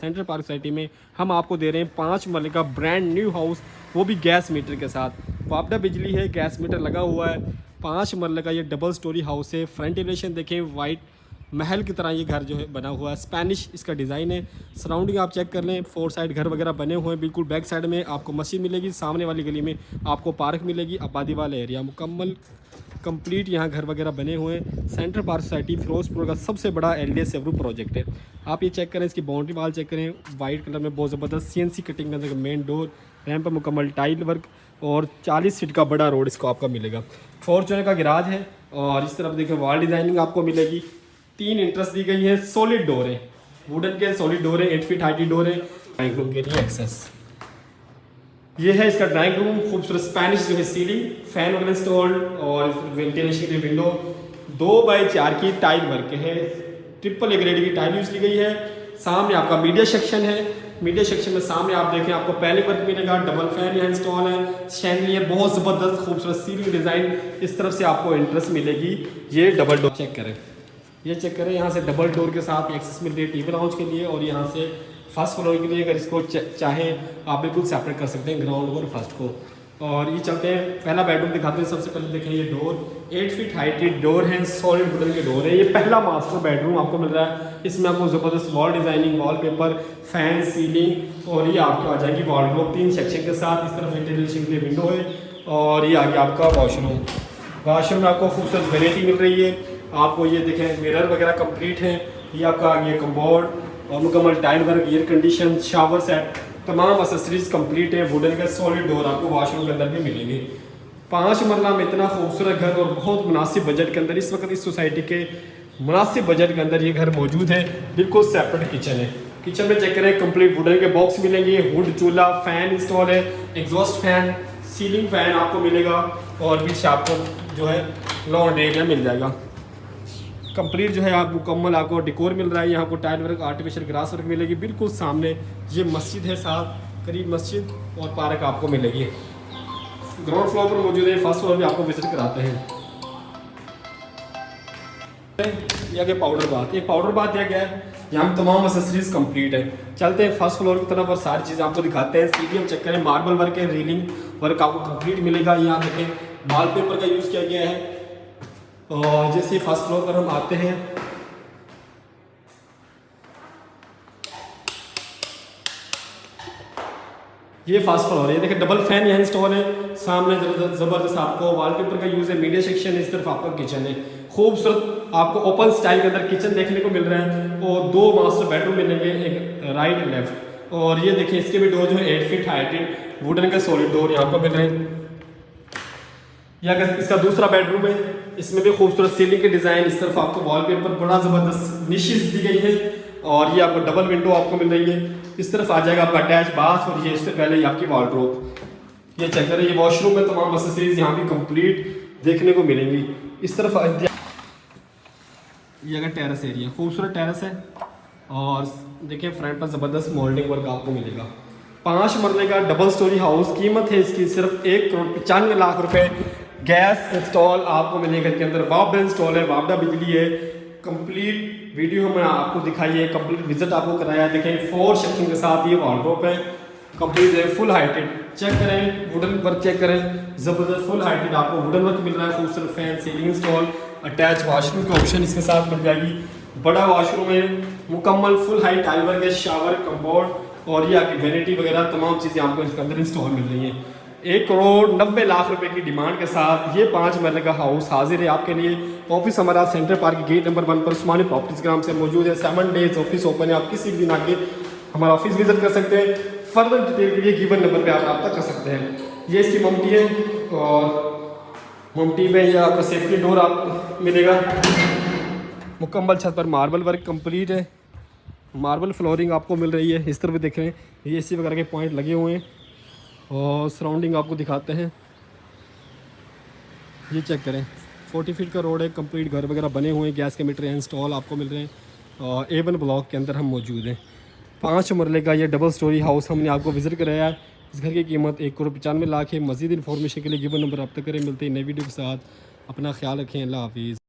Central park society में हम आपको दे रहे हैं 5 मरले का ब्रांड न्यू हाउस, वो भी गैस मीटर के साथ। वापडा बिजली है, गैस मीटर लगा हुआ है। 5 मरले का ये डबल स्टोरी हाउस है। फ्रंट एलिवेशन देखें, वाइट महल की तरह ये घर जो है बना हुआ है। स्पेनिश इसका डिज़ाइन है। सराउंडिंग आप चेक कर लें, 4 साइड घर वगैरह बने हुए हैं। बिल्कुल बैक साइड में आपको मस्जिद मिलेगी, सामने वाली गली में आपको पार्क मिलेगी। आबादी वाला एरिया मुकम्मल कंप्लीट यहाँ घर वगैरह बने हुए हैं। सेंट्रल पार्क सोसाइटी फिरोजपुर का सबसे बड़ा LDS अप्रूव प्रोजेक्ट है। आप ये चेक करें, इसकी बाउंड्री वाल चेक करें, वाइट कलर में बहुत ज़बरदस्त CNC कटिंग के अंदर मेन डोर, रैंप पर मुकम्मल टाइल वर्क और 40 फीट का बड़ा रोड इसको आपका मिलेगा। फॉर्च्यूनर का गैराज है और इस तरफ देखिए वॉल डिज़ाइनिंग आपको मिलेगी। 3 इंट्रेस्ट दी गई है, सॉलिड डोर है, वुडन के सॉलिड डोर है, 8 फीट हाइट डोर है। ड्राइंग रूम के लिए एक्सेस ये है इसका ड्राइंग रूम। खूबसूरत स्पेनिश जो है सीलिंग, फैन वगैरह इंस्टॉल्ड और वेंटिलेशन के लिए विंडो 2x4 की टाइल वर्क है। ट्रिपल A ग्रेड की टाइल यूज़ की गई है। सामने आपका मीडिया सेक्शन है। मीडिया सेक्शन में सामने आप देखें आपको पहले वर्क मिलेगा। डबल फैन यहाँ इंस्टॉल है। शैंडलियर बहुत ज़बरदस्त खूबसूरत सीलिंग डिज़ाइन। इस तरफ से आपको इंटरेस्ट मिलेगी। ये डबल डोर चेक करें, ये चेक करें, यहाँ से डबल डोर के साथ एक्सेस मिल रही है टीवी लाउंज के लिए। और यहाँ से फर्स्ट फ्लोर के लिए अगर इसको चाहें आप बिल्कुल सेपरेट कर सकते हैं, ग्राउंड और फर्स्ट को। और ये चलते हैं, पहला बेडरूम दिखाते हैं। सबसे पहले देखें ये डोर 8 फीट हाइटेड डोर है, सॉलिड वुडन के डोर है। ये पहला मास्टर बेडरूम आपको मिल रहा है। इसमें आपको ज़बरदस्त wall designing, wallpaper, fan, ceiling और ये आपको आ जाएगी वार्डरोब 3 सेक्शन के साथ। इस तरफ वेंटिलेशन के लिए विंडो है और ये आगे आपका वॉशरूम। वॉशरूम में आपको खूबसूरत वेराइटी मिल रही है। आपको ये देखें मिरर वगैरह कंप्लीट है। ये आपका ये कम्बोर्ड और मुकम्मल tile work, air condition, shower set, तमाम एसेसरीज कंप्लीट है। वुडन का सॉलिड डोर आपको वॉशरूम के अंदर भी मिलेंगे। 5 मरला में इतना खूबसूरत घर और बहुत मुनासिब बजट के अंदर, इस वक्त इस सोसाइटी के मुनासिब बजट के अंदर ये घर मौजूद है। बिल्कुल सेपरेट किचन है। किचन में चेक करें, कंप्लीट वुडन के बॉक्स मिलेंगे, वुड चूल्हा, फैन इंस्टॉल है, एग्जॉस्ट फैन, सीलिंग फैन आपको मिलेगा और पीछे आपको जो है लॉन्ड्री एरिया मिल जाएगा। कंप्लीट जो है आप मुकम्मल आपको डिकोर मिल रहा है। यहाँ को tile work, artificial grass work मिलेगी। बिल्कुल सामने ये मस्जिद है, साथ करीब मस्जिद और पार्क आपको मिलेगी। ग्राउंड फ्लोर पर मौजूद है, फर्स्ट फ्लोर भी आपको विजिट कराते हैं। यह कि पाउडर बाथ, ये पाउडर बाथ दिया गया है। यहाँ तमाम एसेसरीज कंप्लीट है। चलते हैं फर्स्ट फ्लोर की तरफ और सारी चीज़ें आपको दिखाते हैं। सीढ़ी चेक करें, मार्बल वर्क है, रीलिंग वर्क आपको कंप्लीट मिलेगा। यहाँ देखें वॉलपेपर का यूज़ किया गया है। और जैसे फर्स्ट फ्लोर पर हम आते हैं, ये फर्स्ट फ्लोर है। देखिए डबल फैन यहाँ इंस्टॉल है। सामने ज़बरदस्त आपको वॉलपेपर का यूज़ है। मीडिया सेक्शन है, इस तरफ आपका किचन है। खूबसूरत आपको ओपन स्टाइल के अंदर किचन देखने को मिल रहा है और 2 मास्टर बेडरूम मिलेंगे, एक राइट लेफ्ट। और ये देखिए इसके भी डोर जो है 8 फीट हाइटेड वुडन का सॉलिड डोर यहाँ पर मिल रहे हैं। यह इसका दूसरा बेडरूम है। इसमें भी खूबसूरत सीलिंग के डिज़ाइन, इस तरफ आपको वॉलपेपर बड़ा ज़बरदस्त निशिस दी गई है और ये आपको डबल विंडो आपको मिल रही है। इस तरफ आ जाएगा आपका अटैच बाथ और ये इससे पहले ये आपकी वार्डरोब। ये चेक करें, ये वॉशरूम में तमाम एक्सेसरीज यहाँ भी कंप्लीट देखने को मिलेंगी। इस तरफ ये अगर टेरेस एरिया, खूबसूरत टेरेस है और देखिए फ्रंट पर ज़बरदस्त मोल्डिंग वर्क आपको मिलेगा। 5 मरले का डबल स्टोरी हाउस, कीमत है इसकी सिर्फ 1,95,00,000 रुपये। गैस इंस्टॉल आपको मिलेगा के अंदर, वापडा इंस्टॉल है, वापडा बिजली है। कंप्लीट वीडियो हमने आपको दिखाई है, कंप्लीट विजिट आपको कराया है। देखें 4 सेक्शन के साथ ये वार्डरोब है, कंप्लीट है, फुल हाइटेड। चेक करें वुडन वर्क, चेक करें ज़बरदस्त फुल हाइटेड आपको वुडन वर्क मिल रहा है। खूबसूरत fan, ceiling install, attach washroom की ऑप्शन इसके साथ मिल जाएगी। बड़ा वॉशरूम है, मुकम्मल फुल हाइट टाइल वर्क है, शावर, कम्बोर्ड और ये आपकी वैनिटी वगैरह तमाम चीज़ें आपको इसके अंदर इंस्टॉल मिल रही हैं। 1,90,00,000 रुपये की डिमांड के साथ ये 5 मरले का हाउस हाजिर है आपके लिए। ऑफिस हमारा सेंट्रल पार्क गेट नंबर 1 पर उस्मानी प्रॉपर्टीज ग्राम से मौजूद है। 7 डेज ऑफिस ओपन है। आप किसी भी दिन आके हमारा ऑफिस विजिट कर सकते हैं। फर्दर डिटेल के लिए गिवन नंबर पे आप रब्ता कर सकते हैं। ये इसकी ममटी है और ममटी में ये आपका सेफ्टी डोर आप मिलेगा। मुकम्मल छत पर मार्बल वर्क कंप्लीट है। मार्बल फ्लोरिंग आपको मिल रही है। इस तरफ देख रहे हैं ये AC वगैरह के पॉइंट लगे हुए हैं और सराउंडिंग आपको दिखाते हैं। ये चेक करें, 40 फीट का रोड है, कंप्लीट घर वगैरह बने हुए हैं। गैस के मीटर इंस्टॉल आपको मिल रहे हैं और A1 ब्लॉक के अंदर हम मौजूद हैं। 5 मरले का ये डबल स्टोरी हाउस हमने आपको विजिट कराया है। इस घर की कीमत 1,95,00,000 है। मज़ीद इन्फॉर्मेशन के लिए गिवन नंबर रब्ता करें। मिलते हैं नई वीडियो के साथ। अपना ख्याल रखें। अल्लाह हाफिज़।